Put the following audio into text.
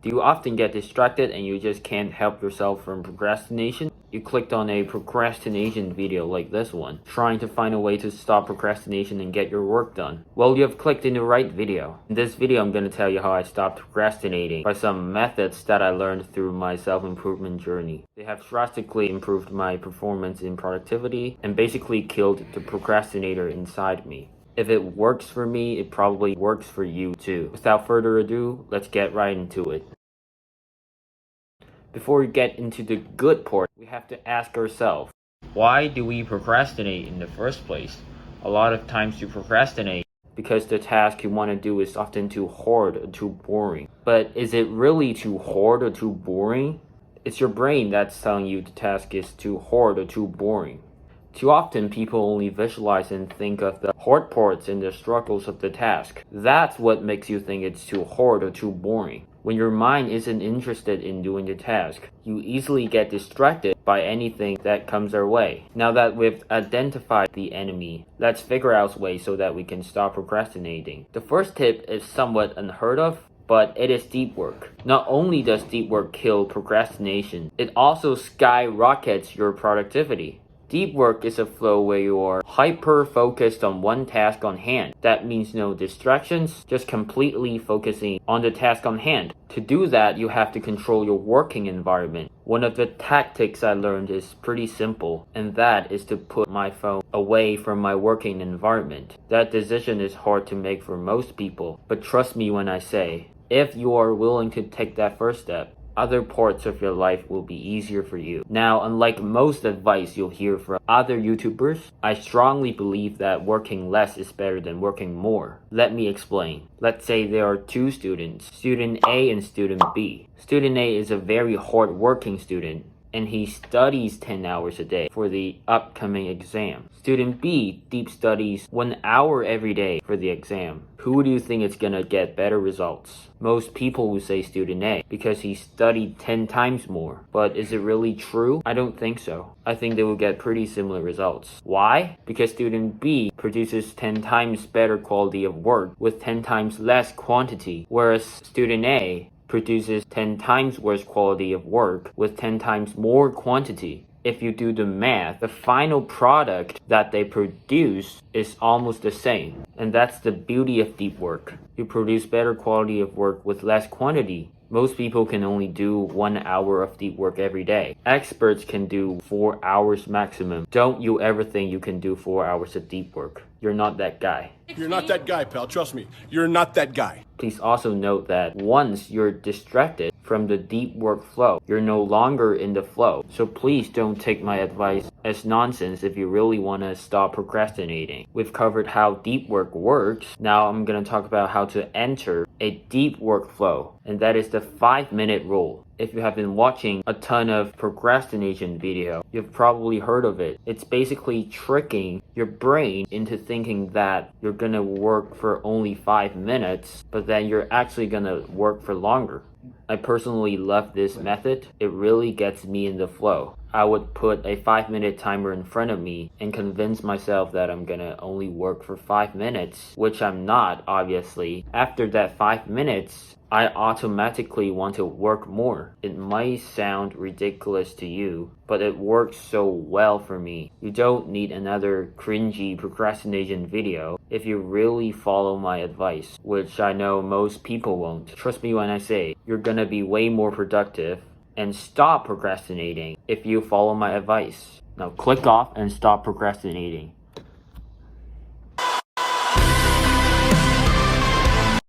Do you often get distracted and you just can't help yourself from procrastination? You clicked on a procrastination video like this one, trying to find a way to stop procrastination and get your work done. Well, you have clicked in the right video. In this video, I'm going to tell you how I stopped procrastinating by some methods that I learned through my self-improvement journey. They have drastically improved my performance in productivity and basically killed the procrastinator inside me. If it works for me, it probably works for you too. Without further ado, let's get right into it. Before we get into the good part, we have to ask ourselves, why do we procrastinate in the first place? A lot of times you procrastinate because the task you want to do is often too hard or too boring. But is it really too hard or too boring? It's your brain that's telling you the task is too hard or too boring. Too often, people only visualize and think of the hard parts and the struggles of the task. That's what makes you think it's too hard or too boring. When your mind isn't interested in doing the task, you easily get distracted by anything that comes our way. Now that we've identified the enemy, let's figure out ways so that we can stop procrastinating. The first tip is somewhat unheard of, but it is deep work. Not only does deep work kill procrastination, it also skyrockets your productivity. Deep work is a flow where you are hyper-focused on one task on hand. That means no distractions, just completely focusing on the task on hand. To do that, you have to control your working environment. One of the tactics I learned is pretty simple, and that is to put my phone away from my working environment. That decision is hard to make for most people, but trust me when I say, if you are willing to take that first step, other parts of your life will be easier for you. Now, unlike most advice you'll hear from other YouTubers, I strongly believe that working less is better than working more. Let me explain. Let's say there are two students, student A and student B. Student A is a very hard-working student, and he studies 10 hours a day for the upcoming exam. Student B deep studies 1 hour every day for the exam. Who do you think is gonna get better results? Most people will say student A because he studied 10 times more. But is it really true? I don't think so. I think they will get pretty similar results. Why? Because student B produces 10 times better quality of work with 10 times less quantity, whereas student A produces 10 times worse quality of work with 10 times more quantity. If you do the math, the final product that they produce is almost the same. And that's the beauty of deep work. You produce better quality of work with less quantity. Most people can only do 1 hour of deep work every day. Experts can do 4 hours maximum. Don't you ever think you can do 4 hours of deep work. You're not that guy. You're not that guy, pal. Trust me. You're not that guy. Please also note that once you're distracted from the deep work flow, you're no longer in the flow. So please don't take my advice as nonsense if you really want to stop procrastinating. We've covered how deep work works. Now I'm going to talk about how to enter a deep work flow, and that is the 5-minute rule. If you have been watching a ton of procrastination video, you've probably heard of it. It's basically tricking your brain into thinking that you're gonna work for only 5 minutes, but then you're actually gonna work for longer. I personally love this method. It really gets me in the flow. I would put a 5-minute timer in front of me and convince myself that I'm gonna only work for 5 minutes, which I'm not, obviously. After that 5 minutes, I automatically want to work more. It might sound ridiculous to you, but it works so well for me. You don't need another cringy procrastination video if you really follow my advice, which I know most people won't. Trust me when I say, you're gonna be way more productive and stop procrastinating if you follow my advice. Now click off and stop procrastinating.